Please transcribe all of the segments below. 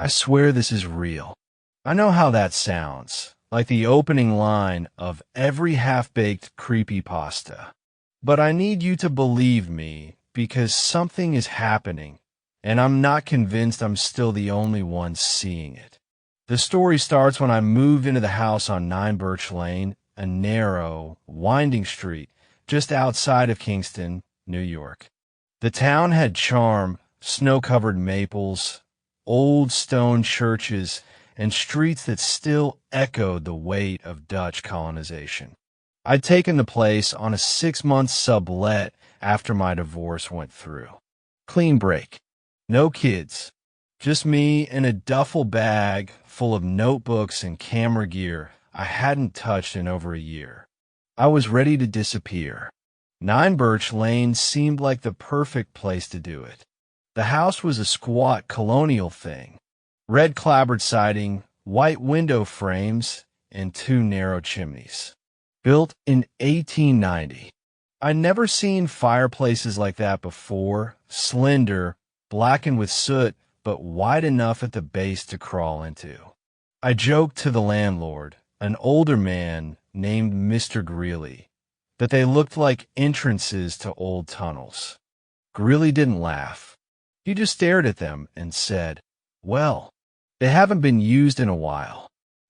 I swear this is real. I know how that sounds, like the opening line of every half-baked creepypasta. But I need you to believe me because something is happening, and I'm not convinced I'm still the only one seeing it. The story starts when I moved into the house on 9 Birch Lane, a narrow, winding street just outside of Kingston, New York. The town had charm, snow-covered maples, old stone churches, and streets that still echoed the weight of Dutch colonization. I'd taken the place on a 6-month sublet after my divorce went through. Clean break. No kids. Just me and a duffel bag full of notebooks and camera gear I hadn't touched in over a year. I was ready to disappear. 9 Birch Lane seemed like the perfect place to do it. The house was a squat colonial thing. Red clapboard siding, white window frames, and 2 narrow chimneys. Built in 1890. I'd never seen fireplaces like that before, slender, blackened with soot, but wide enough at the base to crawl into. I joked to the landlord, an older man named Mr. Greeley, that they looked like entrances to old tunnels. Greeley didn't laugh. He just stared at them and said, "Well, they haven't been used in a while.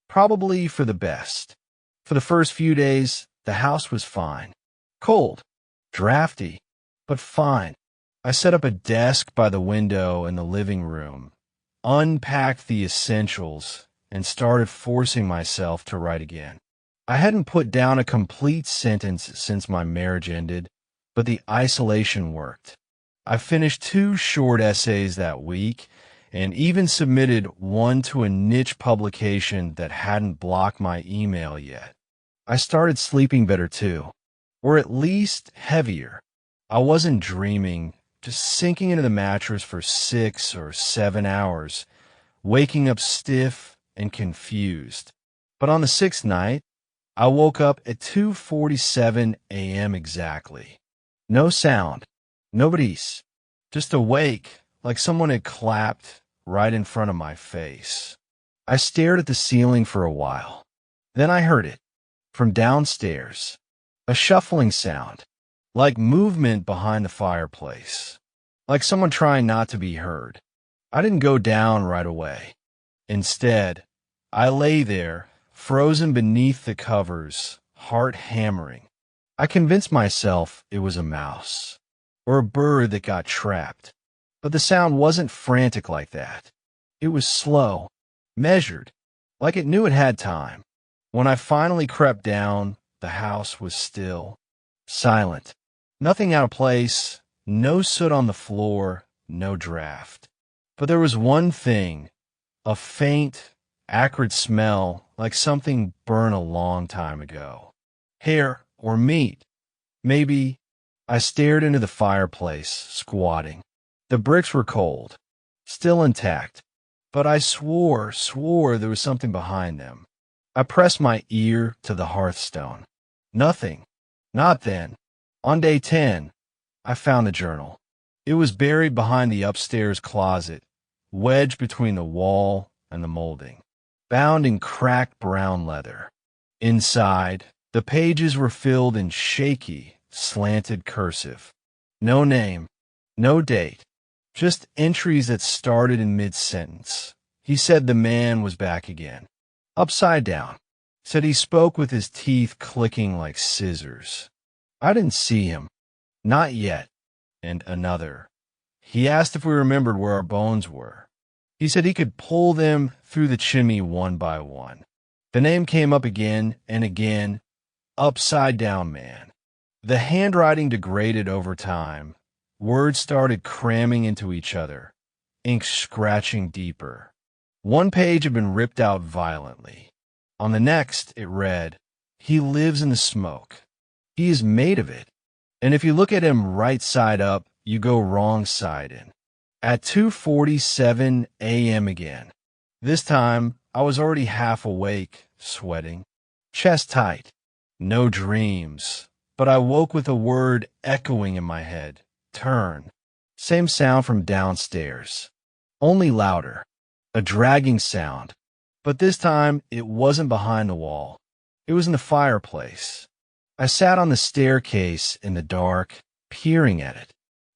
Probably for the best." For the first few days, the house was fine. Cold, drafty, but fine. I set up a desk by the window in the living room, unpacked the essentials, and started forcing myself to write again. I hadn't put down a complete sentence since my marriage ended, but the isolation worked. I finished 2 short essays that week, and even submitted one to a niche publication that hadn't blocked my email yet. I started sleeping better too, or at least heavier. I wasn't dreaming, just sinking into the mattress for 6 or 7 hours, waking up stiff and confused. But on the 6th night, I woke up at 2:47 a.m. exactly. No sound, nobody's, just awake, like someone had clapped right in front of my face. I stared at the ceiling for a while. Then I heard it, from downstairs, a shuffling sound, like movement behind the fireplace, like someone trying not to be heard. I didn't go down right away. Instead, I lay there, frozen beneath the covers, heart hammering. I convinced myself it was a mouse, or a bird that got trapped. But the sound wasn't frantic like that. It was slow, measured, like it knew it had time. When I finally crept down, the house was still, silent. Nothing out of place, no soot on the floor, no draft. But there was one thing, a faint, acrid smell like something burned a long time ago. Hair or meat. Maybe. I stared into the fireplace, squatting. The bricks were cold, still intact, but I swore there was something behind them. I pressed my ear to the hearthstone. Nothing. Not then. On day 10, I found the journal. It was buried behind the upstairs closet, wedged between the wall and the molding, bound in cracked brown leather. Inside, the pages were filled in shaky, slanted cursive. No name, no date, just entries that started in mid-sentence. He said the man was back again. Upside down. Said he spoke with his teeth clicking like scissors. I didn't see him. Not yet. And another. He asked if we remembered where our bones were. He said he could pull them through the chimney one by one. The name came up again and again. Upside down man. The handwriting degraded over time. Words started cramming into each other. Ink scratching deeper. One page had been ripped out violently. On the next, it read, "He lives in the smoke. He is made of it. And if you look at him right side up, you go wrong side in." At 2:47 a.m. again. This time, I was already half awake, sweating, chest tight. No dreams. But I woke with a word echoing in my head. Turn. Same sound from downstairs. Only louder. a dragging sound. But this time, it wasn't behind the wall. It was in the fireplace. I sat on the staircase in the dark, peering at it.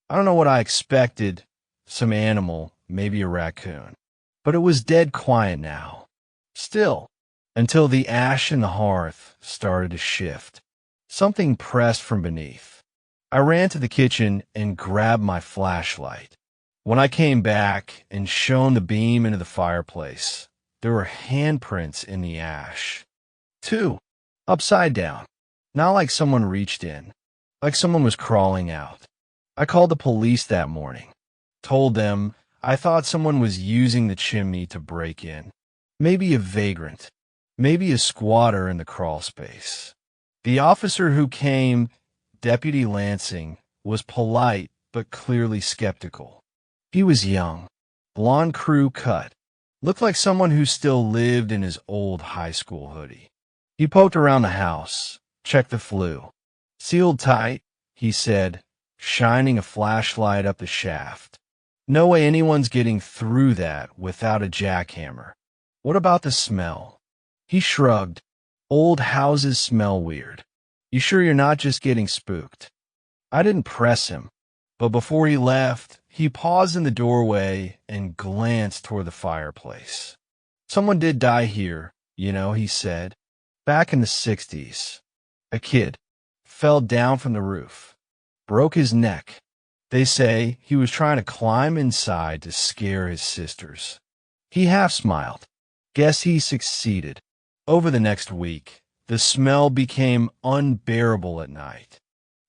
I don't know what I expected, some animal, maybe a raccoon. But it was dead quiet now. Still, until the ash in the hearth started to shift. Something pressed from beneath. I ran to the kitchen and grabbed my flashlight. When I came back and shone the beam into the fireplace, there were handprints in the ash. 2, upside down. Not like someone reached in, like someone was crawling out. I called the police that morning. Told them I thought someone was using the chimney to break in. Maybe a vagrant. Maybe a squatter in the crawl space. The officer who came, Deputy Lansing, was polite but clearly skeptical. He was young, blonde crew cut, looked like someone who still lived in his old high school hoodie. He poked around the house, checked the flue. Sealed tight, he said, shining a flashlight up the shaft. No way anyone's getting through that without a jackhammer. What about the smell? He shrugged. Old houses smell weird. You sure you're not just getting spooked? I didn't press him, but before he left, he paused in the doorway and glanced toward the fireplace. Someone did die here, he said. Back in the 60s. A kid. Fell down from the roof. Broke his neck. They say he was trying to climb inside to scare his sisters. He half smiled. Guess he succeeded. Over the next week, the smell became unbearable at night.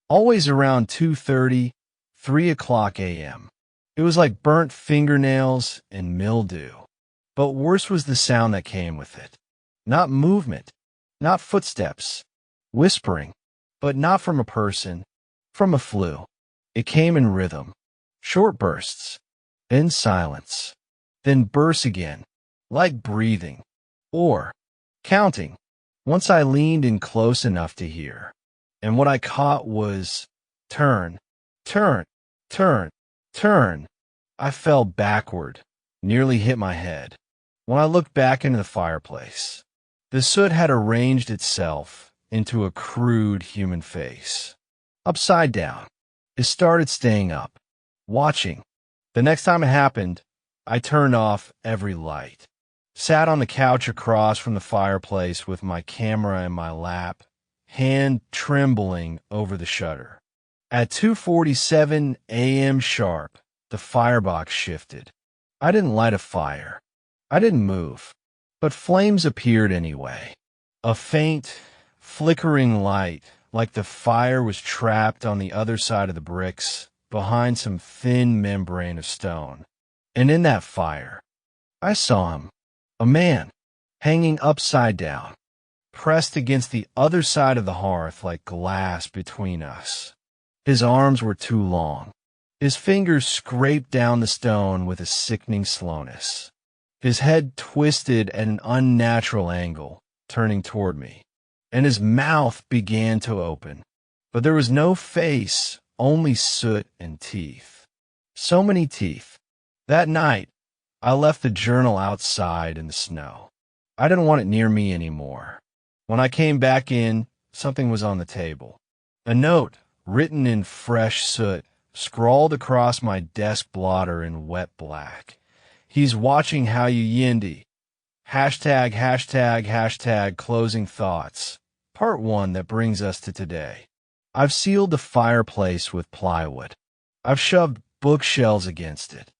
Always around 2:30, 3 o'clock a.m. It was like burnt fingernails and mildew. But worse was the sound that came with it. Not movement, not footsteps, whispering, but not from a person, from a flue. It came in rhythm, short bursts, then silence, then bursts again, like breathing, or counting. Once I leaned in close enough to hear, and what I caught was turn, turn, turn, turn. I fell backward, nearly hit my head. When I looked back into the fireplace, the soot had arranged itself into a crude human face. Upside down. It started staying up, watching. The next time it happened, I turned off every light. Sat on the couch across from the fireplace with my camera in my lap, hand trembling over the shutter. At 2:47 a.m. sharp, the firebox shifted. I didn't light a fire. I didn't move. But flames appeared anyway. A faint, flickering light, like the fire was trapped on the other side of the bricks, behind some thin membrane of stone. And in that fire, I saw him, a man, hanging upside down, pressed against the other side of the hearth like glass between us. His arms were too long. His fingers scraped down the stone with a sickening slowness. His head twisted at an unnatural angle, turning toward me, and his mouth began to open. But there was no face, only soot and teeth. So many teeth. That night, I left the journal outside in the snow. I didn't want it near me anymore. When I came back in, something was on the table. A note, written in fresh soot, scrawled across my desk blotter in wet black. He's watching how you yindy. Hashtag, hashtag, hashtag, closing thoughts. Part 1 that brings us to today. I've sealed the fireplace with plywood. I've shoved bookshelves against it.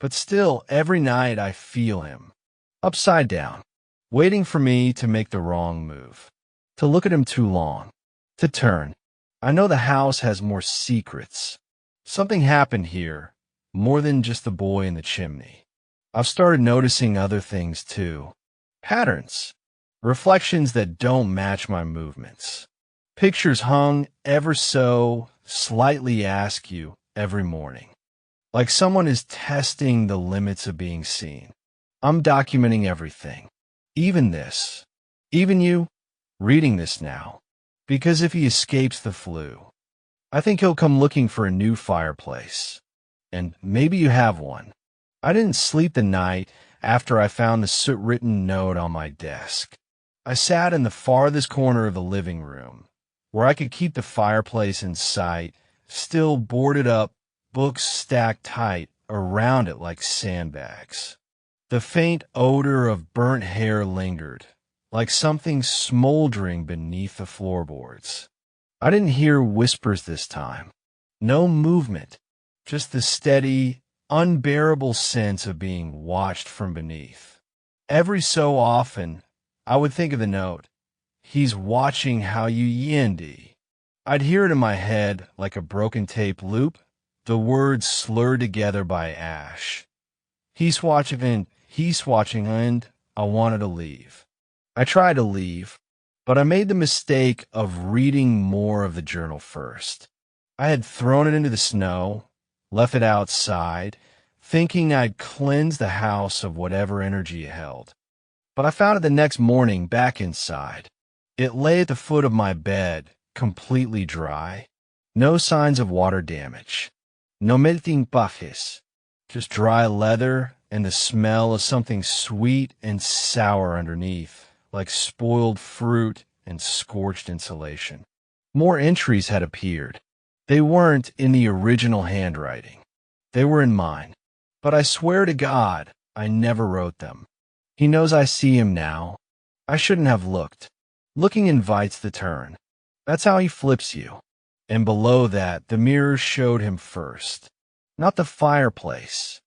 But still, every night I feel him. Upside down, waiting for me to make the wrong move. To look at him too long. To turn. I know the house has more secrets. Something happened here, more than just the boy in the chimney. I've started noticing other things too. Patterns. Reflections that don't match my movements. Pictures hung ever so slightly askew every morning. Like someone is testing the limits of being seen. I'm documenting everything. Even this. Even you, reading this now. Because if he escapes the flue, I think he'll come looking for a new fireplace. And maybe you have one. I didn't sleep the night after I found the soot-written note on my desk. I sat in the farthest corner of the living room, where I could keep the fireplace in sight, still boarded up, books stacked tight around it like sandbags. The faint odor of burnt hair lingered, like something smoldering beneath the floorboards. I didn't hear whispers this time. No movement, just the steady, unbearable sense of being watched from beneath. Every so often, I would think of the note, "He's watching how you yindy." I'd hear it in my head like a broken tape loop, the words slurred together by ash. He's watching and I wanted to leave. I tried to leave, but I made the mistake of reading more of the journal first. I had thrown it into the snow, left it outside, thinking I'd cleanse the house of whatever energy it held. But I found it the next morning back inside. It lay at the foot of my bed, completely dry. No signs of water damage. No melting pajes. Just dry leather and the smell of something sweet and sour underneath, like spoiled fruit and scorched insulation. More entries had appeared. They weren't in the original handwriting. They were in mine. But I swear to God, I never wrote them. He knows I see him now. I shouldn't have looked. Looking invites the turn. That's how he flips you. And below that, the mirror showed him first. Not the fireplace.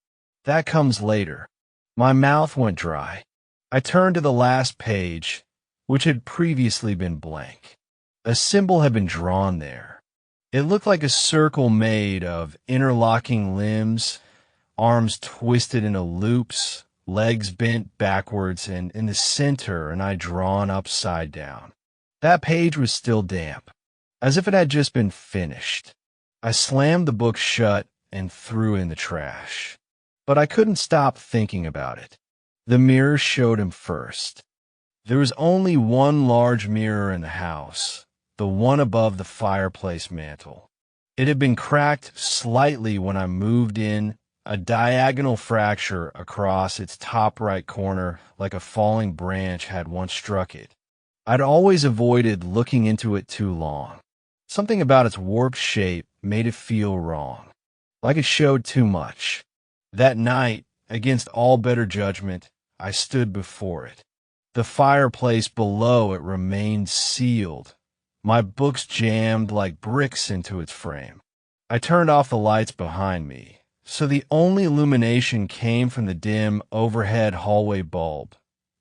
That comes later. My mouth went dry. I turned to the last page, which had previously been blank. A symbol had been drawn there. It looked like a circle made of interlocking limbs, arms twisted into loops, legs bent backwards, and in the center an eye drawn upside down. That page was still damp, as if it had just been finished. I slammed the book shut and threw it in the trash. But I couldn't stop thinking about it. The mirror showed him first. There was only one large mirror in the house, the one above the fireplace mantel. It had been cracked slightly when I moved in, a diagonal fracture across its top right corner like a falling branch had once struck it. I'd always avoided looking into it too long. Something about its warped shape made it feel wrong, like it showed too much. That night, against all better judgment, I stood before it. The fireplace below it remained sealed, my books jammed like bricks into its frame. I turned off the lights behind me, so the only illumination came from the dim overhead hallway bulb,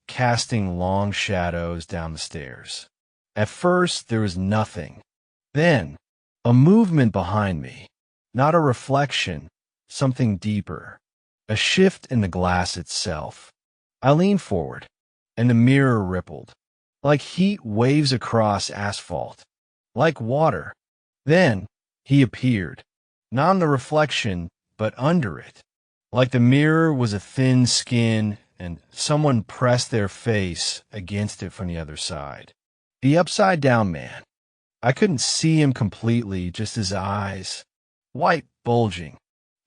casting long shadows down the stairs. At first, there was nothing. Then, a movement behind me. Not a reflection, something deeper. A shift in the glass itself. I leaned forward, and the mirror rippled, like heat waves across asphalt, like water. Then, he appeared, not in the reflection, but under it, like the mirror was a thin skin and someone pressed their face against it from the other side. The upside-down man. I couldn't see him completely, just his eyes, white, bulging.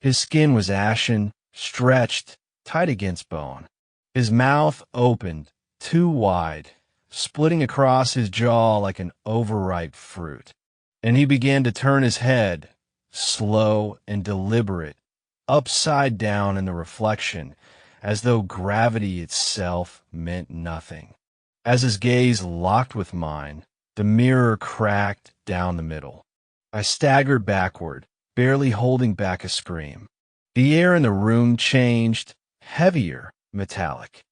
His skin was ashen, stretched, tight against bone. His mouth opened, too wide, splitting across his jaw like an overripe fruit. And he began to turn his head, slow and deliberate, upside down in the reflection, as though gravity itself meant nothing. As his gaze locked with mine, the mirror cracked down the middle. I staggered backward, barely holding back a scream. The air in the room changed, heavier, metallic.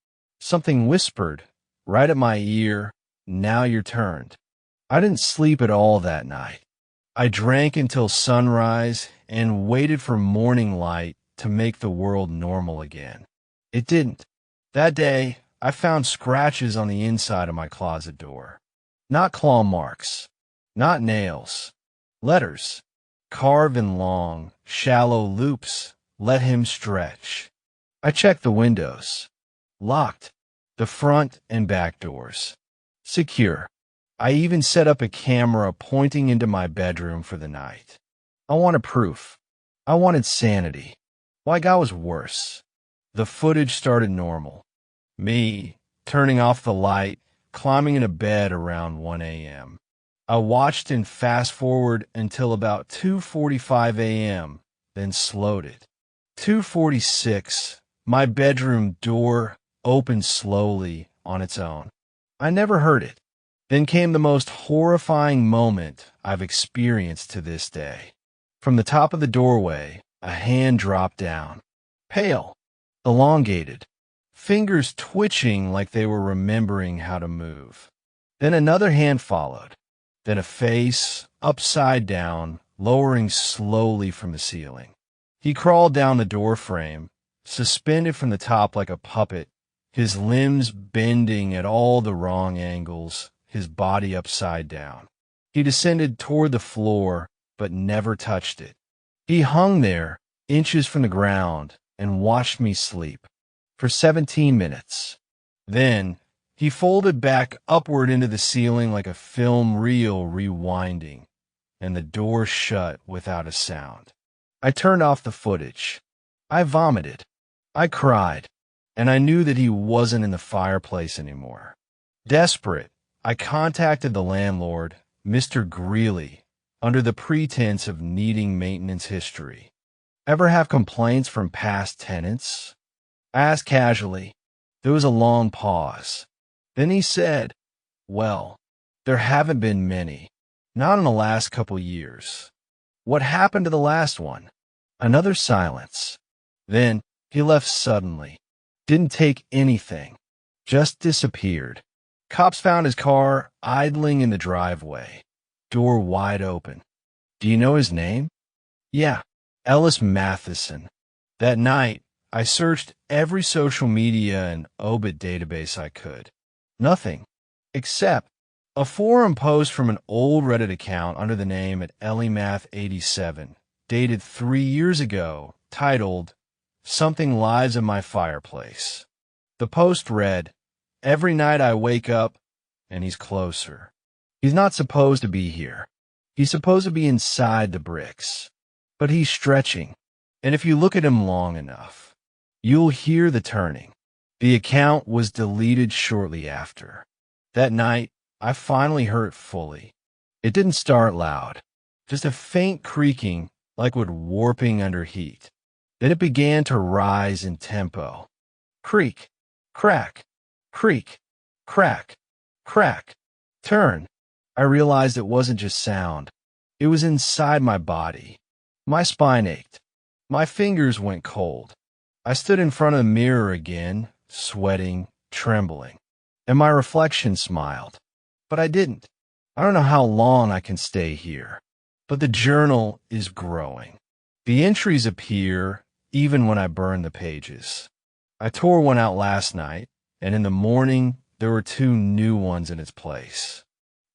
Something whispered, right at my ear, "Now you're turned." I didn't sleep at all that night. I drank until sunrise and waited for morning light to make the world normal again. It didn't. That day, I found scratches on the inside of my closet door. Not claw marks, not nails, letters, carved in long, shallow loops, "Let him stretch." I checked the windows. Locked. The front and back doors. Secure. I even set up a camera pointing into my bedroom for the night. I wanted proof. I wanted sanity. Like I was worse. The footage started normal. Me, turning off the light, climbing into bed around 1 a.m. I watched and fast forward until about 2:45 a.m., then slowed it. 2:46, my bedroom door opened slowly on its own. I never heard it. Then came the most horrifying moment I've experienced to this day. From the top of the doorway, a hand dropped down. Pale, elongated, fingers twitching like they were remembering how to move. Then another hand followed. Then a face, upside down, lowering slowly from the ceiling. He crawled down the doorframe, suspended from the top like a puppet, his limbs bending at all the wrong angles, his body upside down. He descended toward the floor, but never touched it. He hung there, inches from the ground, and watched me sleep for 17 minutes. Then, he folded back upward into the ceiling like a film reel rewinding, and the door shut without a sound. I turned off the footage. I vomited. I cried, and I knew that he wasn't in the fireplace anymore. Desperate, I contacted the landlord, Mr. Greeley, under the pretense of needing maintenance history. Ever have complaints from past tenants? I asked casually. There was a long pause. Then he said, "Well, there haven't been many. Not in the last couple years. What happened to the last one?" Another silence. Then he left suddenly. Didn't take anything. Just disappeared. Cops found his car idling in the driveway. Door wide open. Do you know his name? Yeah, Ellis Matheson. That night, I searched every social media and obit database I could. Nothing. Except a forum post from an old Reddit account under the name at ElliMath87, dated 3 years ago, titled, "Something Lies in My Fireplace." The post read, "Every night I wake up, and he's closer. He's not supposed to be here. He's supposed to be inside the bricks. But he's stretching, and if you look at him long enough, you'll hear the turning." The account was deleted shortly after. That night, I finally heard it fully. It didn't start loud, just a faint creaking like wood warping under heat. Then it began to rise in tempo. Creak, crack, creak, crack, crack, turn. I realized it wasn't just sound. It was inside my body. My spine ached. My fingers went cold. I stood in front of the mirror again, sweating, trembling, and my reflection smiled. But I didn't. I don't know how long I can stay here, but the journal is growing. The entries appear even when I burn the pages. I tore one out last night, and in the morning there were 2 new ones in its place.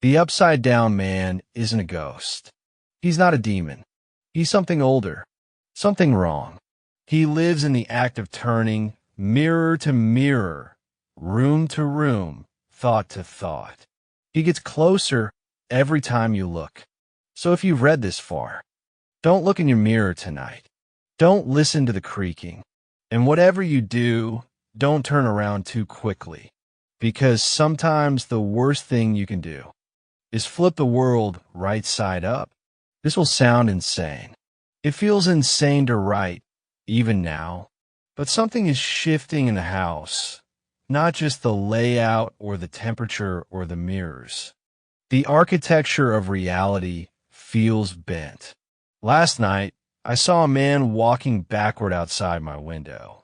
The upside-down man isn't a ghost. He's not a demon. He's something older, something wrong. He lives in the act of turning mirror to mirror, room to room, thought to thought. He gets closer every time you look. So if you've read this far, don't look in your mirror tonight. Don't listen to the creaking. And whatever you do, don't turn around too quickly, because sometimes the worst thing you can do is flip the world right side up. This will sound insane. It feels insane to write, even now. But something is shifting in the house, not just the layout or the temperature or the mirrors. The architecture of reality feels bent. Last night, I saw a man walking backward outside my window.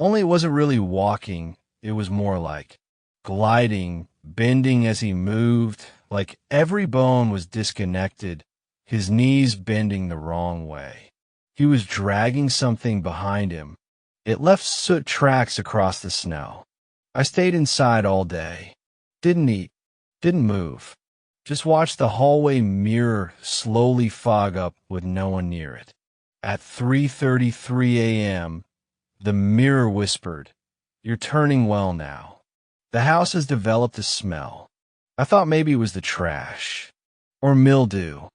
Only it wasn't really walking, it was more like gliding, bending as he moved, like every bone was disconnected, his knees bending the wrong way. He was dragging something behind him. It left soot tracks across the snow. I stayed inside all day. Didn't eat. Didn't move. Just watched the hallway mirror slowly fog up with no one near it. At 3:33 a.m., the mirror whispered, "You're turning well now." The house has developed a smell. I thought maybe it was the trash or mildew,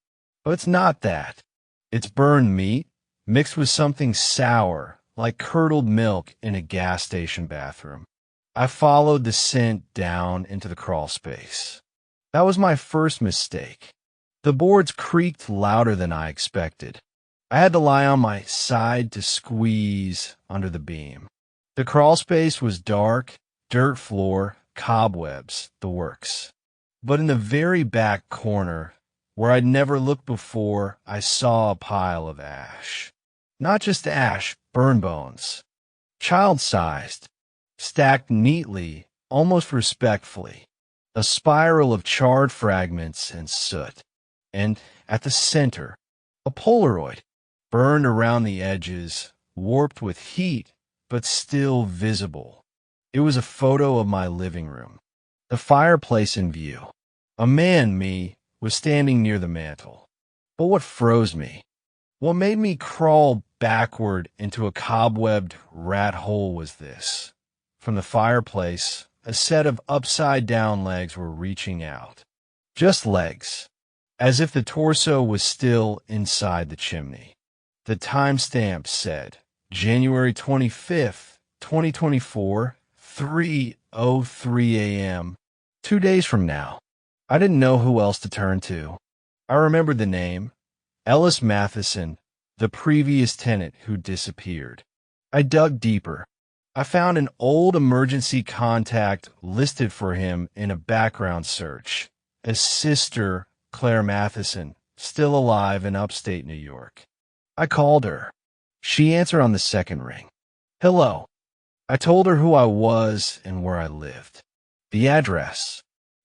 but it's not that. It's burned meat mixed with something sour like curdled milk in a gas station bathroom. I followed the scent down into the crawl space. That was my first mistake. The boards creaked louder than I expected. I had to lie on my side to squeeze under the beam. The crawl space was dark, dirt floor, cobwebs, the works. But in the very back corner, where I'd never looked before, I saw a pile of ash. Not just ash, burn bones. Child-sized, stacked neatly, almost respectfully. A spiral of charred fragments and soot. And at the center, a Polaroid, burned around the edges, warped with heat, but still visible. It was a photo of my living room, the fireplace in view. A man, me, was standing near the mantel. But what froze me? What made me crawl backward into a cobwebbed rat hole was this. From the fireplace, a set of upside-down legs were reaching out. Just legs, as if the torso was still inside the chimney. The timestamp said, January 25th, 2024, 3:03 a.m. 2 days from now. I didn't know who else to turn to. I remembered the name, Ellis Matheson, the previous tenant who disappeared. I dug deeper. I found an old emergency contact listed for him in a background search, as Sister Claire Matheson, still alive in upstate New York. I called her. She answered on the second ring. Hello. I told her who I was and where I lived. The address.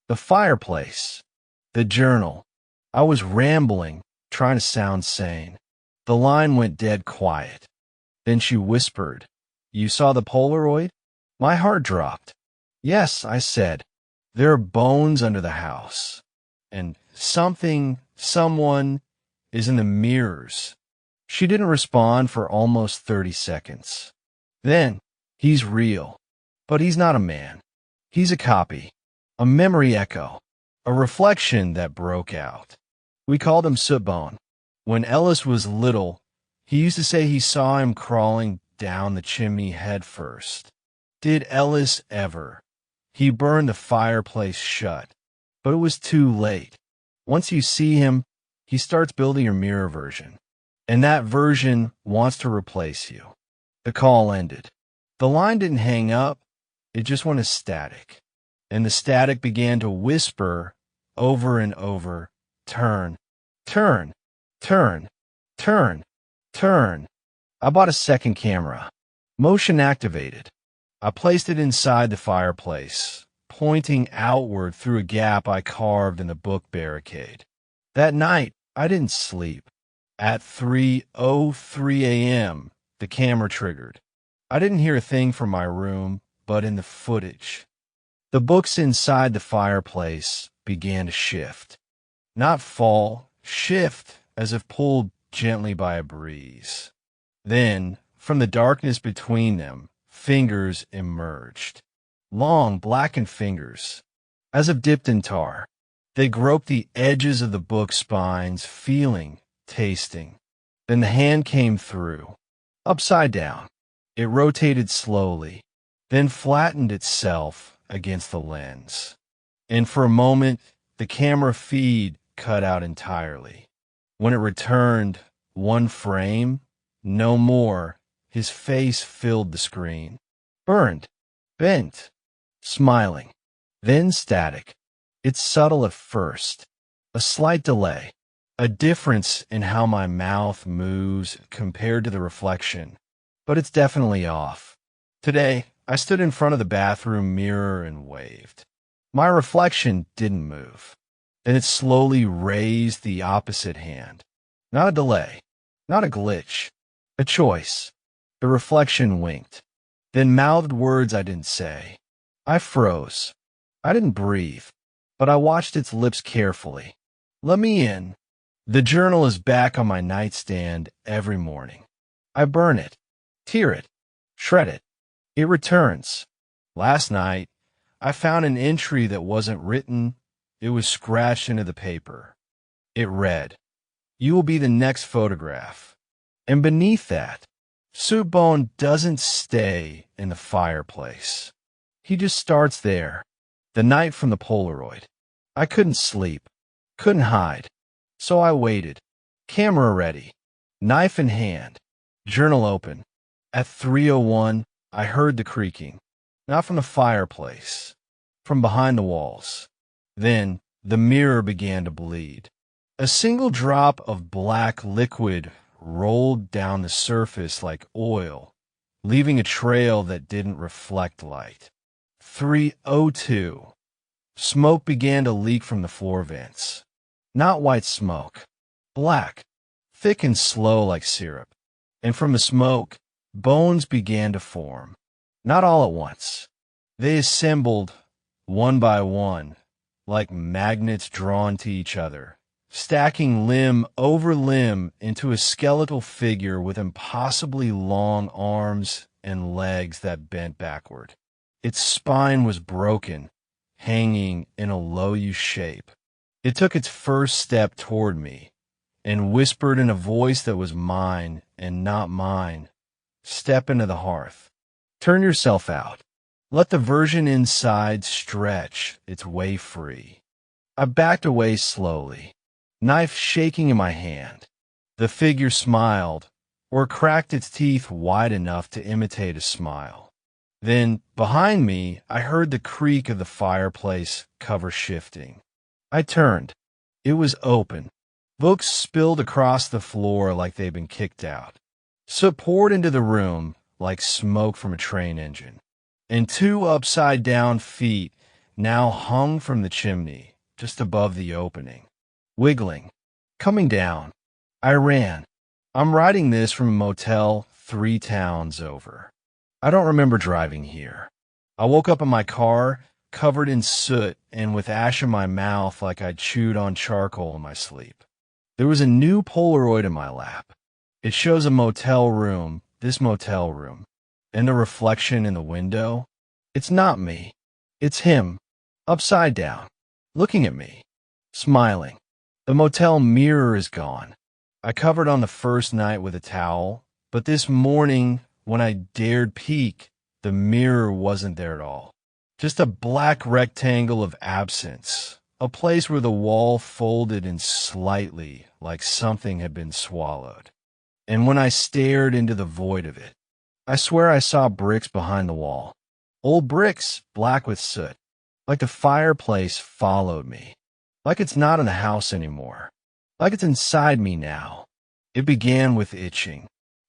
The fireplace. The journal. I was rambling, trying to sound sane. The line went dead quiet. Then she whispered, You saw the Polaroid? My heart dropped. Yes, I said. There are bones under the house. And someone is in the mirrors. She didn't respond for almost 30 seconds. Then, he's real. But he's not a man. He's a copy. A memory echo. A reflection that broke out. We called him Sootbone. When Ellis was little, he used to say he saw him crawling down the chimney head first. Did Ellis ever? He burned the fireplace shut. But it was too late. Once you see him, he starts building your mirror version. And that version wants to replace you. The call ended. The line didn't hang up. It just went as static. And the static began to whisper over and over, turn, turn, turn, turn, turn. I bought a second camera, motion activated. I placed it inside the fireplace, pointing outward through a gap I carved in the book barricade. That night, I didn't sleep. At 3:03 a.m., the camera triggered. I didn't hear a thing from my room, but in the footage. The books inside the fireplace began to shift. Not fall, shift, as if pulled gently by a breeze. Then, from the darkness between them, fingers emerged. Long, blackened fingers, as if dipped in tar. They groped the edges of the book spines, feeling, tasting. Then the hand came through, upside down. It rotated slowly, then flattened itself against the lens. And for a moment, the camera feed cut out entirely. When it returned, one frame, no more, his face filled the screen. Burned, bent, smiling, then static. It's subtle at first, a slight delay, a difference in how my mouth moves compared to the reflection, but it's definitely off. Today, I stood in front of the bathroom mirror and waved. My reflection didn't move. Then it slowly raised the opposite hand. Not a delay, not a glitch, a choice. The reflection winked, then mouthed words I didn't say. I froze. I didn't breathe, but I watched its lips carefully. Let me in. The journal is back on my nightstand every morning. I burn it, tear it, shred it. It returns. Last night, I found an entry that wasn't written. It was scratched into the paper. It read, You will be the next photograph. And beneath that, Soup Bone doesn't stay in the fireplace. He just starts there. The night from the Polaroid. I couldn't sleep. Couldn't hide. So I waited. Camera ready. Knife in hand. Journal open. At 3:01, I heard the creaking. Not from the fireplace. From behind the walls. Then, the mirror began to bleed. A single drop of black liquid rolled down the surface like oil, leaving a trail that didn't reflect light. 3:02. Smoke began to leak from the floor vents. Not white smoke. Black. Thick and slow like syrup. And from the smoke, bones began to form. Not all at once. They assembled, one by one, like magnets drawn to each other, stacking limb over limb into a skeletal figure with impossibly long arms and legs that bent backward. Its spine was broken, hanging in a low U shape. It took its first step toward me and whispered in a voice that was mine and not mine, "Step into the hearth. Turn yourself out. Let the version inside stretch its way free." I backed away slowly, knife shaking in my hand. The figure smiled, or cracked its teeth wide enough to imitate a smile. Then, behind me, I heard the creak of the fireplace cover shifting. I turned. It was open. Books spilled across the floor like they'd been kicked out. Soot poured into the room like smoke from a train engine. And two upside-down feet now hung from the chimney, just above the opening. Wiggling. Coming down. I ran. I'm writing this from a motel 3 towns over. I don't remember driving here. I woke up in my car, covered in soot and with ash in my mouth like I'd chewed on charcoal in my sleep. There was a new Polaroid in my lap. It shows a motel room, this motel room, and the reflection in the window. It's not me. It's him, upside down, looking at me, smiling. The motel mirror is gone. I covered on the first night with a towel, but this morning, when I dared peek, the mirror wasn't there at all. Just a black rectangle of absence, a place where the wall folded in slightly like something had been swallowed. And when I stared into the void of it, I swear I saw bricks behind the wall. Old bricks, black with soot. Like the fireplace followed me. Like it's not in the house anymore. Like it's inside me now. It began with itching.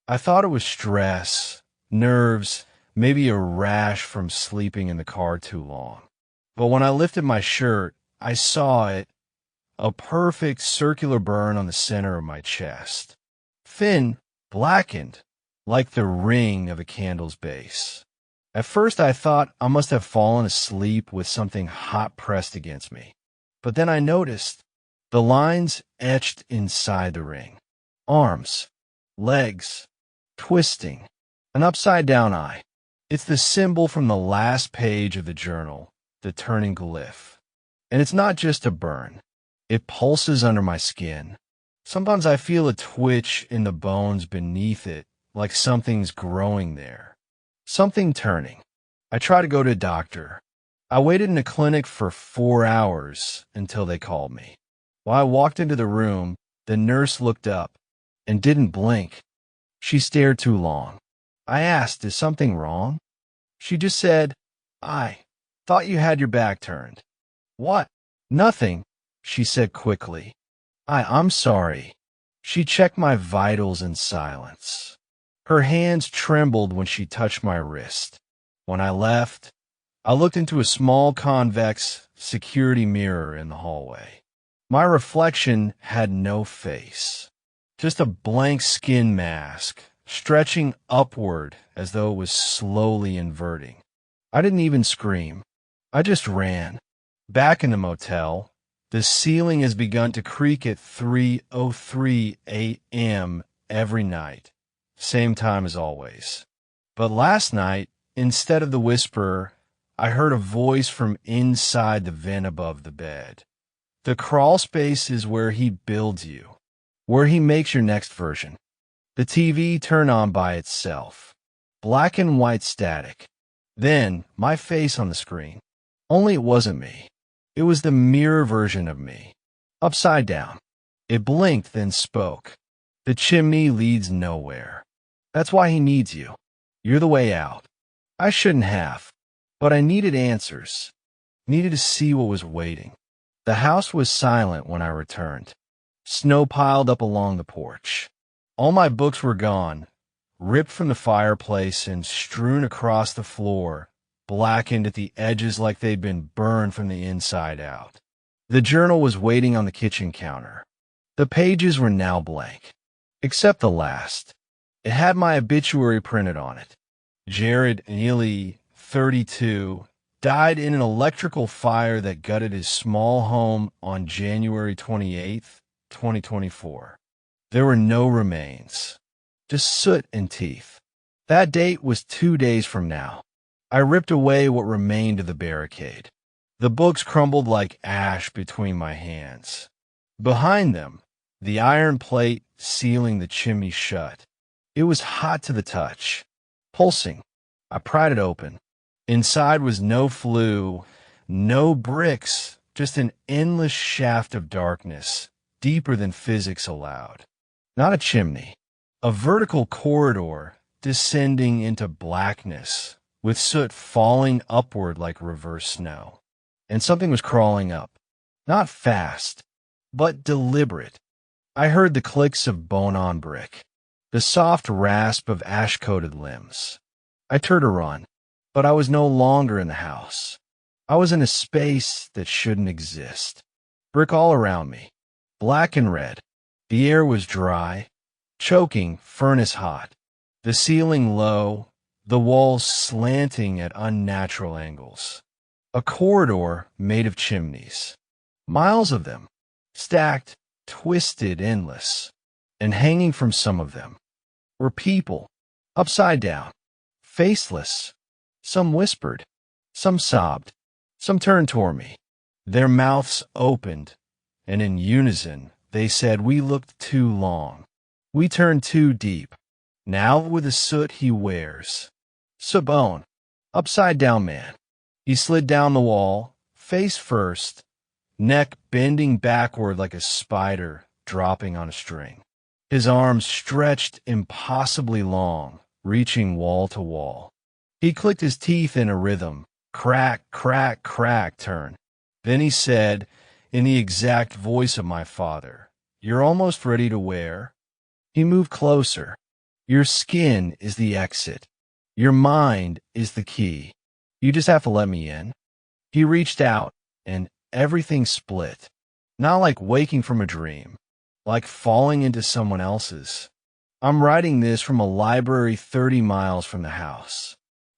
I thought it was stress, nerves, maybe a rash from sleeping in the car too long. But when I lifted my shirt, I saw it, a perfect circular burn on the center of my chest. Thin, blackened, like the ring of a candle's base. At first I thought I must have fallen asleep with something hot pressed against me. But then I noticed the lines etched inside the ring. Arms, legs, twisting, an upside-down eye. It's the symbol from the last page of the journal, the turning glyph. And it's not just a burn. It pulses under my skin. Sometimes I feel a twitch in the bones beneath it, like something's growing there. Something turning. I try to go to a doctor. I waited in a clinic for 4 hours until they called me. While I walked into the room, the nurse looked up and didn't blink. She stared too long. I asked, "Is something wrong?" She just said, "I thought you had your back turned." "What?" "Nothing," she said quickly. I'm sorry." She checked my vitals in silence. Her hands trembled when she touched my wrist. When I left, I looked into a small convex security mirror in the hallway. My reflection had no face, just a blank skin mask, stretching upward as though it was slowly inverting. I didn't even scream. I just ran. Back in the motel, the ceiling has begun to creak at 3:03 a.m. every night. Same time as always. But last night, instead of the whisperer, I heard a voice from inside the vent above the bed. The crawl space is where he builds you, where he makes your next version. The TV turned on by itself. Black and white static. Then, my face on the screen. Only it wasn't me. It was the mirror version of me. Upside down. It blinked, then spoke. The chimney leads nowhere. That's why he needs you. You're the way out. I shouldn't have. But I needed answers. Needed to see what was waiting. The house was silent when I returned. Snow piled up along the porch. All my books were gone, ripped from the fireplace and strewn across the floor, blackened at the edges like they'd been burned from the inside out. The journal was waiting on the kitchen counter. The pages were now blank, except the last. It had my obituary printed on it. Jared Neely, 32, died in an electrical fire that gutted his small home on January 28th, 2024. There were no remains, just soot and teeth. That date was 2 days from now. I ripped away what remained of the barricade. The books crumbled like ash between my hands. Behind them, the iron plate sealing the chimney shut. It was hot to the touch, pulsing. I pried it open. Inside was no flue, no bricks, just an endless shaft of darkness, deeper than physics allowed. Not a chimney, a vertical corridor descending into blackness, with soot falling upward like reverse snow. And something was crawling up. Not fast, but deliberate. I heard the clicks of bone-on brick, the soft rasp of ash-coated limbs. I turned to run, but I was no longer in the house. I was in a space that shouldn't exist. Brick all around me, black and red. The air was dry, choking, furnace hot. The ceiling low, the walls slanting at unnatural angles. A corridor made of chimneys. Miles of them, stacked, twisted, endless. And hanging from some of them were people, upside down, faceless. Some whispered, some sobbed, some turned toward me. Their mouths opened, and in unison, they said, "We looked too long. We turned too deep. Now with the soot he wears." Sabone, upside down man. He slid down the wall, face first, neck bending backward like a spider dropping on a string. His arms stretched impossibly long, reaching wall to wall. He clicked his teeth in a rhythm. Crack, crack, crack, turn. Then he said, in the exact voice of my father, "You're almost ready to wear." He moved closer. "Your skin is the exit. Your mind is the key. You just have to let me in." He reached out, and everything split. Not like waking from a dream, like falling into someone else's. I'm writing this from a library 30 miles from the house.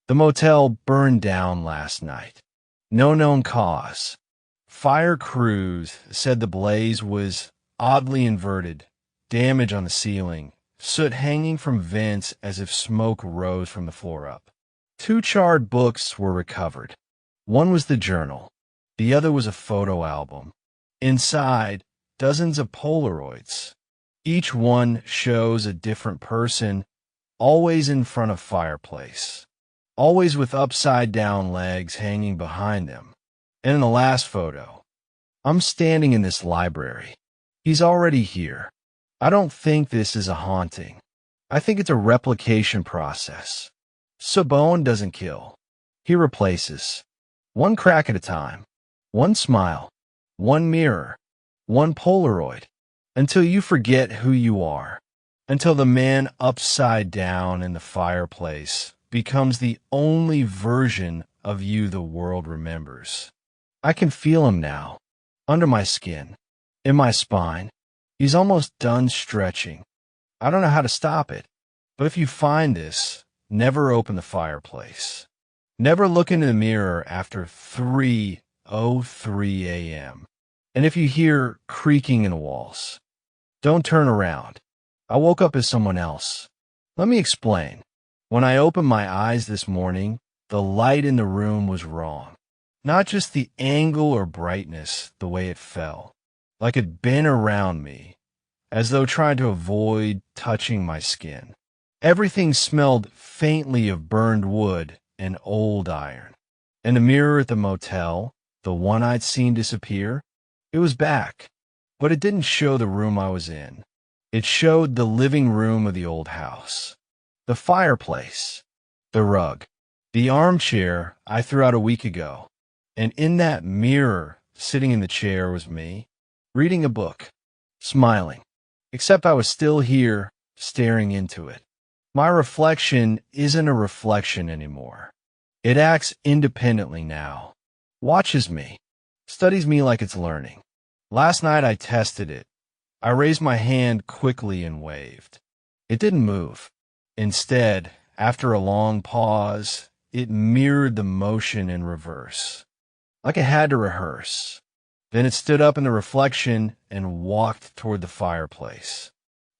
The motel burned down last night. No known cause. Fire crews said the blaze was oddly inverted, damage on the ceiling, soot hanging from vents as if smoke rose from the floor up. 2 charred books were recovered. One was the journal. The other was a photo album. Inside, dozens of Polaroids. Each one shows a different person, always in front of Fireplace. Always with upside-down legs hanging behind them. And in the last photo, I'm standing in this library. He's already here. I don't think this is a haunting. I think it's a replication process. Sabone doesn't kill. He replaces. One crack at a time. One smile. One mirror. One Polaroid. Until you forget who you are. Until the man upside down in the fireplace becomes the only version of you the world remembers. I can feel him now, under my skin, in my spine. He's almost done stretching. I don't know how to stop it, but if you find this, never open the fireplace. Never look into the mirror after 3:03 a.m. And if you hear creaking in the walls, don't turn around. I woke up as someone else. Let me explain. When I opened my eyes this morning, the light in the room was wrong. Not just the angle or brightness, the way it fell. Like it'd been around me. as though trying to avoid touching my skin. Everything smelled faintly of burned wood and old iron. And the mirror at the motel, the one I'd seen disappear, it was back. But it didn't show the room I was in. It showed the living room of the old house. The fireplace. The rug. The armchair I threw out a week ago. And in that mirror, sitting in the chair, was me, reading a book, smiling. Except I was still here, staring into it. My reflection isn't a reflection anymore. It acts independently now. Watches me. Studies me like it's learning. Last night I tested it. I raised my hand quickly and waved. It didn't move. Instead, after a long pause, it mirrored the motion in reverse, like it had to rehearse. Then it stood up in the reflection and walked toward the fireplace.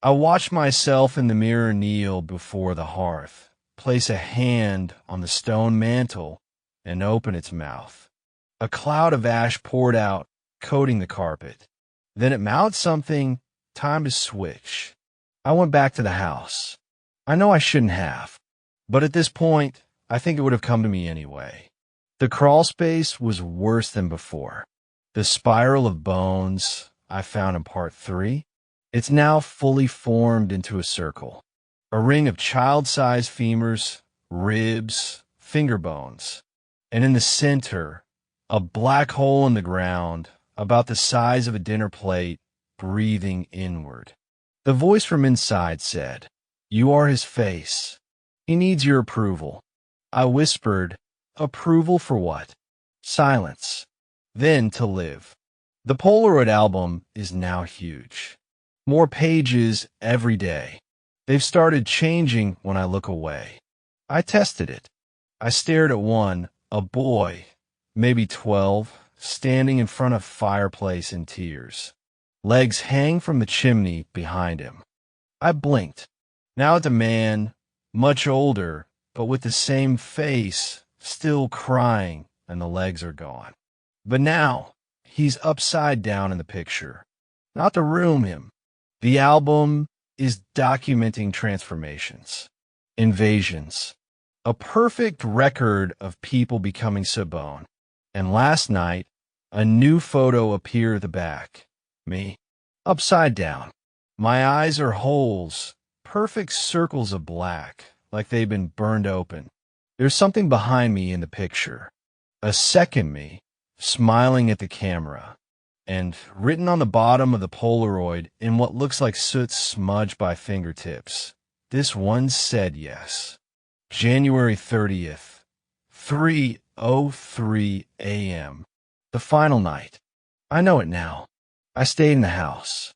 I watched myself in the mirror kneel before the hearth, place a hand on the stone mantel, and open its mouth. A cloud of ash poured out, coating the carpet. Then it mouthed something, time to switch. I went back to the house. I know I shouldn't have, but at this point, I think it would have come to me anyway. The crawl space was worse than before. The spiral of bones I found in part 3, it's now fully formed into a circle. A ring of child-sized femurs, ribs, finger bones. And in the center, a black hole in the ground, about the size of a dinner plate, breathing inward. The voice from inside said, "You are his face. He needs your approval." I whispered, "Approval for what?" Silence. Then to live. The Polaroid album is now huge. More pages every day. They've started changing when I look away. I tested it. I stared at one, a boy, maybe 12, standing in front of a fireplace in tears. Legs hang from the chimney behind him. I blinked. Now it's a man, much older, but with the same face, still crying, and the legs are gone. But now, he's upside down in the picture. Not to ruin him. The album is documenting transformations, invasions, a perfect record of people becoming Sabone. And last night, a new photo appeared at the back. Me, upside down. My eyes are holes, perfect circles of black, like they've been burned open. There's something behind me in the picture. A second me, smiling at the camera. And written on the bottom of the Polaroid in what looks like soot smudged by fingertips, this one said yes. January 30th, 3:03 a.m. The final night. I know it now. I stayed in the house.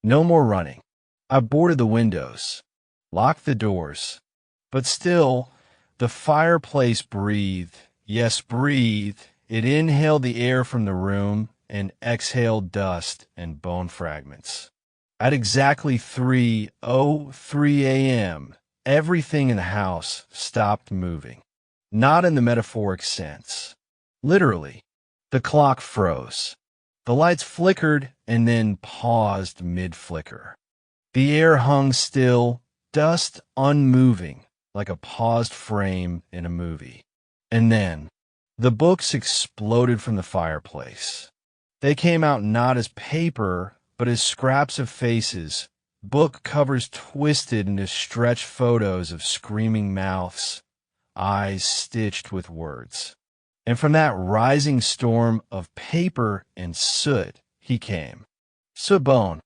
No more running. I boarded the windows, locked the doors. But still, the fireplace breathed. Yes, breathed. It inhaled the air from the room and exhaled dust and bone fragments. At exactly 3:03 a.m., everything in the house stopped moving. Not in the metaphoric sense. Literally, the clock froze. The lights flickered and then paused mid-flicker. The air hung still, dust unmoving, like a paused frame in a movie. And then, the books exploded from the fireplace. They came out not as paper, but as scraps of faces, book covers twisted into stretched photos of screaming mouths, eyes stitched with words. And from that rising storm of paper and soot, he came. Sabone.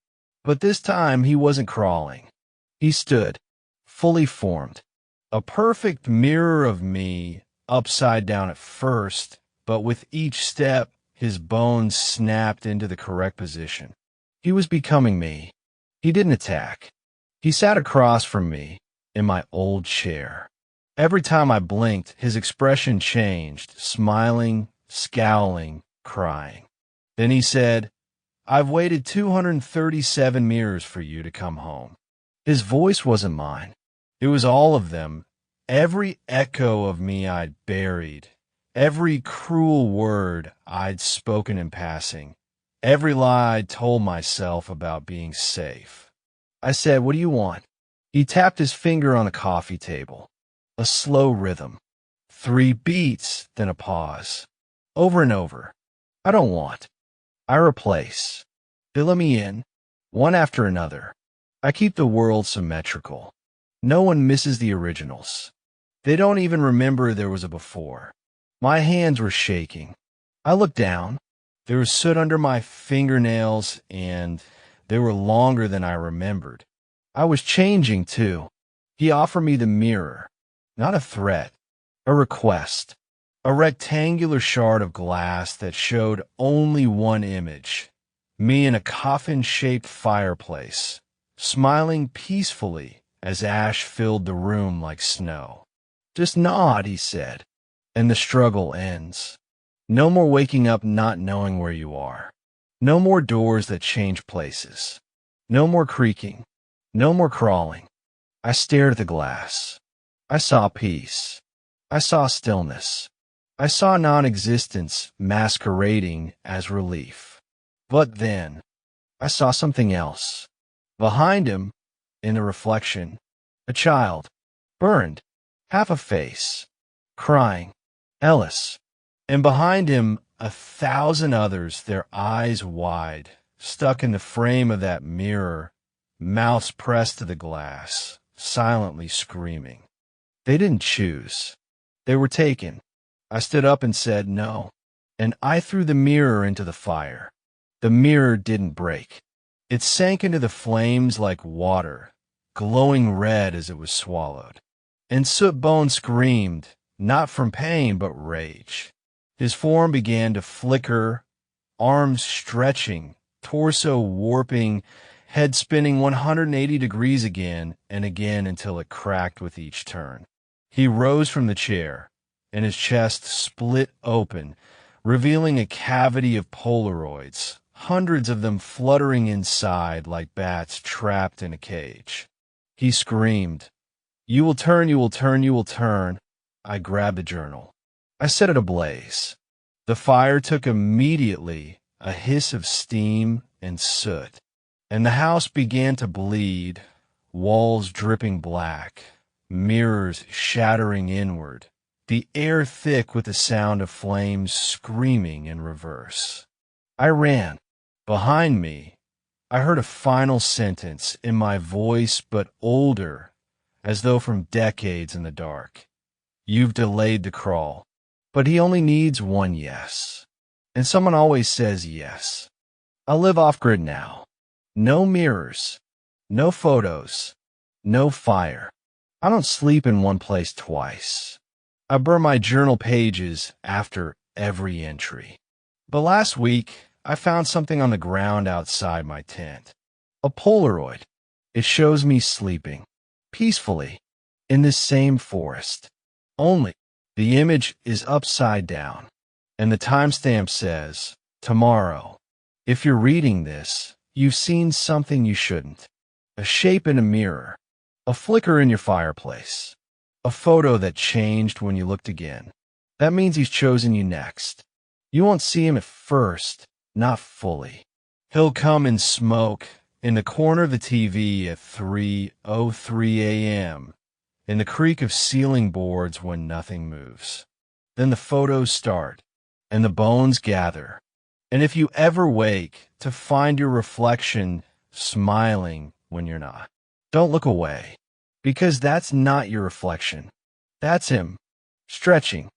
But this time he wasn't crawling. He stood, fully formed. A perfect mirror of me, upside down at first, but with each step, his bones snapped into the correct position. He was becoming me. He didn't attack. He sat across from me, in my old chair. Every time I blinked, his expression changed, smiling, scowling, crying. Then he said, "I've waited 237 mirrors for you to come home." His voice wasn't mine. It was all of them. Every echo of me I'd buried. Every cruel word I'd spoken in passing. Every lie I'd told myself about being safe. I said, "What do you want?" He tapped his finger on the coffee table. A slow rhythm. 3 beats, then a pause. Over and over. "I don't want. I replace. They let me in, one after another. I keep the world symmetrical. No one misses the originals. They don't even remember there was a before." My hands were shaking. I looked down. There was soot under my fingernails, and they were longer than I remembered. I was changing, too. He offered me the mirror. Not a threat. A request. A rectangular shard of glass that showed only one image. Me in a coffin-shaped fireplace, smiling peacefully as ash filled the room like snow. "Just nod," he said, "and the struggle ends. No more waking up not knowing where you are. No more doors that change places. No more creaking. No more crawling." I stared at the glass. I saw peace. I saw stillness. I saw non-existence masquerading as relief. But then, I saw something else. Behind him, in the reflection, a child, burned, half a face, crying, "Ellis." And behind him, 1,000 others, their eyes wide, stuck in the frame of that mirror, mouths pressed to the glass, silently screaming. They didn't choose. They were taken. I stood up and said no, and I threw the mirror into the fire. The mirror didn't break. It sank into the flames like water, glowing red as it was swallowed. And Sootbone screamed, not from pain but rage. His form began to flicker, arms stretching, torso warping, head spinning 180 degrees again and again until it cracked with each turn. He rose from the chair, and his chest split open, revealing a cavity of Polaroids, hundreds of them fluttering inside like bats trapped in a cage. He screamed, "You will turn, you will turn, you will turn." I grabbed the journal. I set it ablaze. The fire took immediately a hiss of steam and soot, and the house began to bleed, walls dripping black, mirrors shattering inward, the air thick with the sound of flames screaming in reverse. I ran. Behind me, I heard a final sentence in my voice, but older, as though from decades in the dark. "You've delayed the crawl, but he only needs one yes." And someone always says yes. I live off-grid now. No mirrors, no photos, no fire. I don't sleep in one place twice. I burn my journal pages after every entry. But last week, I found something on the ground outside my tent. A Polaroid. It shows me sleeping, peacefully, in this same forest. Only, the image is upside down, and the timestamp says, tomorrow. If you're reading this, you've seen something you shouldn't. A shape in a mirror. A flicker in your fireplace. A photo that changed when you looked again. That means he's chosen you next. You won't see him at first, not fully. He'll come in smoke, in the corner of the TV at 3:03 a.m., in the creak of ceiling boards when nothing moves. Then the photos start, and the bones gather. And if you ever wake to find your reflection smiling when you're not, don't look away, because that's not your reflection. That's him, stretching.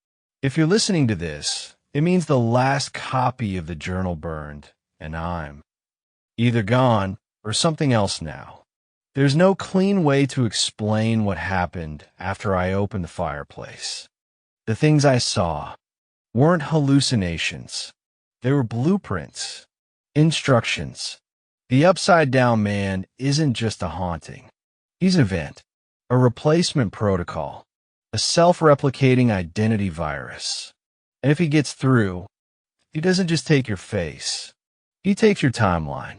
If you're listening to this, it means the last copy of the journal burned, and I'm either gone or something else now. There's no clean way to explain what happened after I opened the fireplace. The things I saw weren't hallucinations. They were blueprints, instructions. The upside-down man isn't just a haunting. He's an event, a replacement protocol, a self-replicating identity virus. And if he gets through, he doesn't just take your face. He takes your timeline.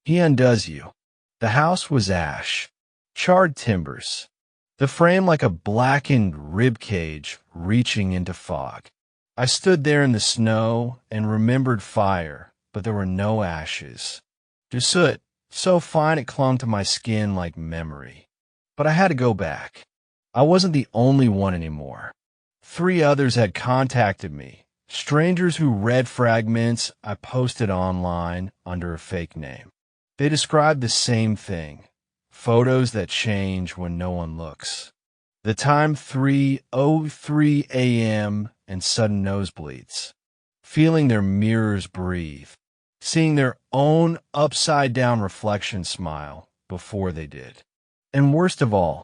He undoes you. The house was ash, charred timbers, the frame like a blackened ribcage reaching into fog. I stood there in the snow and remembered fire, but there were no ashes. Just soot, so fine it clung to my skin like memory. But I had to go back. I wasn't the only one anymore. 3 others had contacted me, strangers who read fragments I posted online under a fake name. They described the same thing, photos that change when no one looks. The time 3:03 a.m. and sudden nosebleeds. Feeling their mirrors breathe. Seeing their own upside-down reflection smile before they did. And worst of all,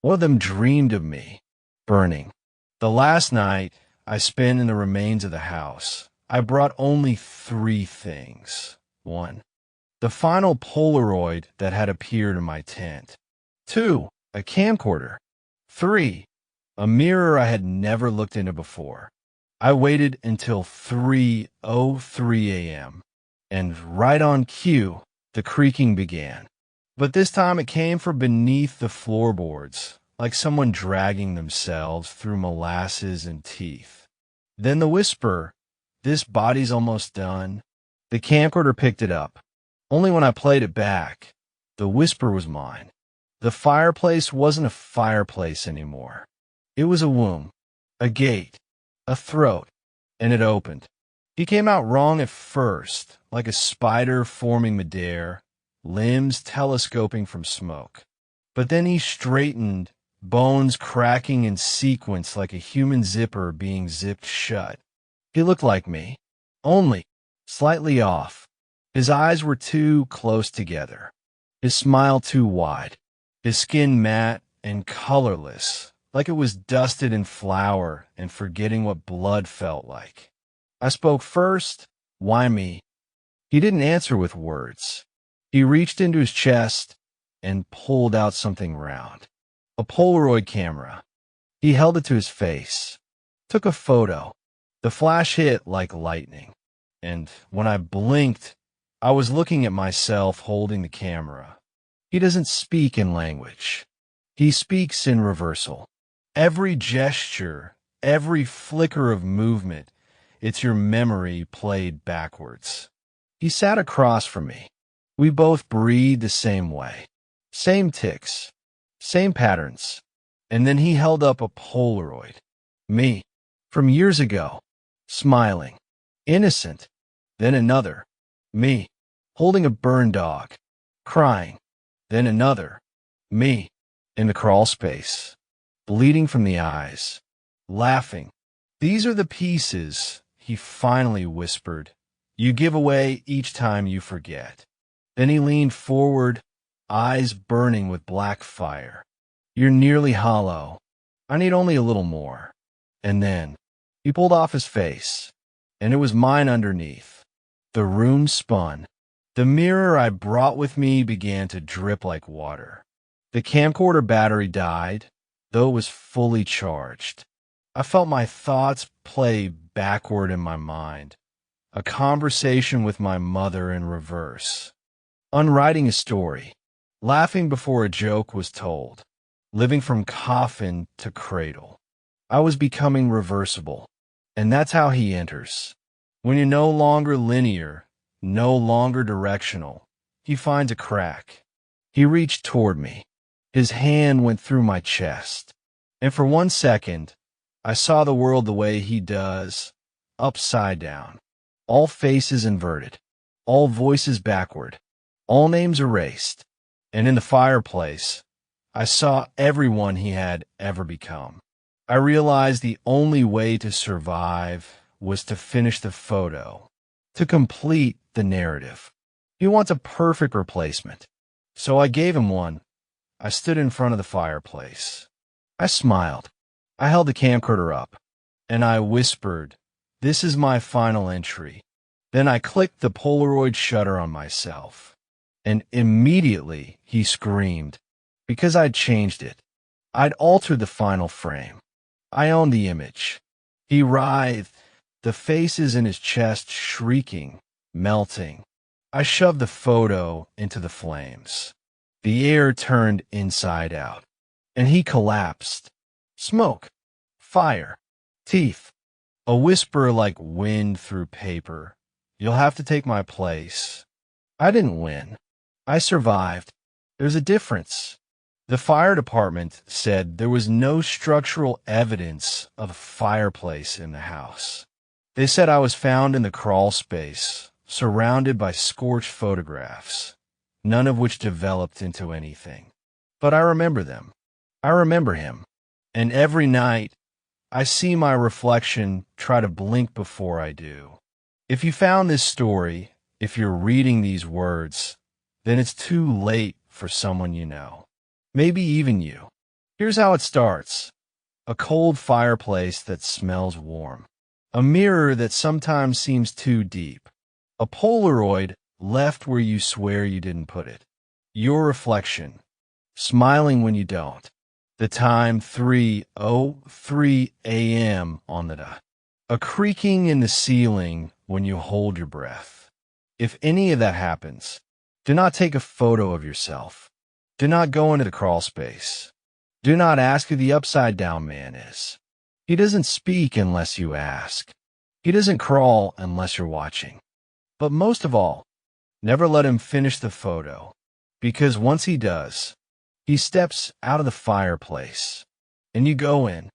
one of them dreamed of me, burning. The last night I spent in the remains of the house, I brought only 3 things. 1. The final Polaroid that had appeared in my tent. 2. A camcorder. 3. A mirror I had never looked into before. I waited until 3:03 a.m. and right on cue, the creaking began. But this time it came from beneath the floorboards, like someone dragging themselves through molasses and teeth. Then the whisper, "This body's almost done." The camcorder picked it up. Only when I played it back, the whisper was mine. The fireplace wasn't a fireplace anymore. It was a womb, a gate, a throat, and it opened. He came out wrong at first, like a spider forming midair, limbs telescoping from smoke. But then he straightened, bones cracking in sequence like a human zipper being zipped shut. He looked like me, only slightly off. His eyes were too close together, his smile too wide, his skin matte and colorless, like it was dusted in flour and forgetting what blood felt like. I spoke first. "Why me?" He didn't answer with words. He reached into his chest and pulled out something round. A Polaroid camera. He held it to his face. Took a photo. The flash hit like lightning. And when I blinked, I was looking at myself holding the camera. He doesn't speak in language. He speaks in reversal. Every gesture, every flicker of movement, it's your memory played backwards. He sat across from me. We both breathed the same way. Same tics. Same patterns. And then he held up a Polaroid. Me. From years ago. Smiling. Innocent. Then another. Me. Holding a burned dog. Crying. Then another. Me. In the crawl space. Bleeding from the eyes. Laughing. "These are the pieces," he finally whispered. "You give away each time you forget." Then he leaned forward, eyes burning with black fire. "You're nearly hollow. I need only a little more." And then he pulled off his face, and it was mine underneath. The room spun. The mirror I brought with me began to drip like water. The camcorder battery died, though it was fully charged. I felt my thoughts play backward in my mind, a conversation with my mother in reverse. Unwriting a story, laughing before a joke was told, living from coffin to cradle. I was becoming reversible, and that's how he enters. When you're no longer linear, no longer directional, he finds a crack. He reached toward me. His hand went through my chest, and for 1 second, I saw the world the way he does, upside down. All faces inverted, all voices backward, all names erased. And in the fireplace, I saw everyone he had ever become. I realized the only way to survive was to finish the photo, to complete the narrative. He wants a perfect replacement. So I gave him one. I stood in front of the fireplace. I smiled. I held the camcorder up, and I whispered, "This is my final entry." Then I clicked the Polaroid shutter on myself, and immediately he screamed, because I'd changed it. I'd altered the final frame. I owned the image. He writhed, the faces in his chest shrieking, melting. I shoved the photo into the flames. The air turned inside out, and he collapsed. Smoke, fire, teeth, a whisper like wind through paper. "You'll have to take my place." I didn't win. I survived. There's a difference. The fire department said there was no structural evidence of a fireplace in the house. They said I was found in the crawl space, surrounded by scorched photographs, none of which developed into anything. But I remember them. I remember him. And every night, I see my reflection try to blink before I do. If you found this story, if you're reading these words, then it's too late for someone you know. Maybe even you. Here's how it starts. A cold fireplace that smells warm. A mirror that sometimes seems too deep. A Polaroid left where you swear you didn't put it. Your reflection. Smiling when you don't. The time 3:03 a.m. on the dot. A creaking in the ceiling when you hold your breath. If any of that happens, do not take a photo of yourself. Do not go into the crawl space. Do not ask who the upside down man is. He doesn't speak unless you ask. He doesn't crawl unless you're watching. But most of all, never let him finish the photo, because once he does, he steps out of the fireplace, and you go in,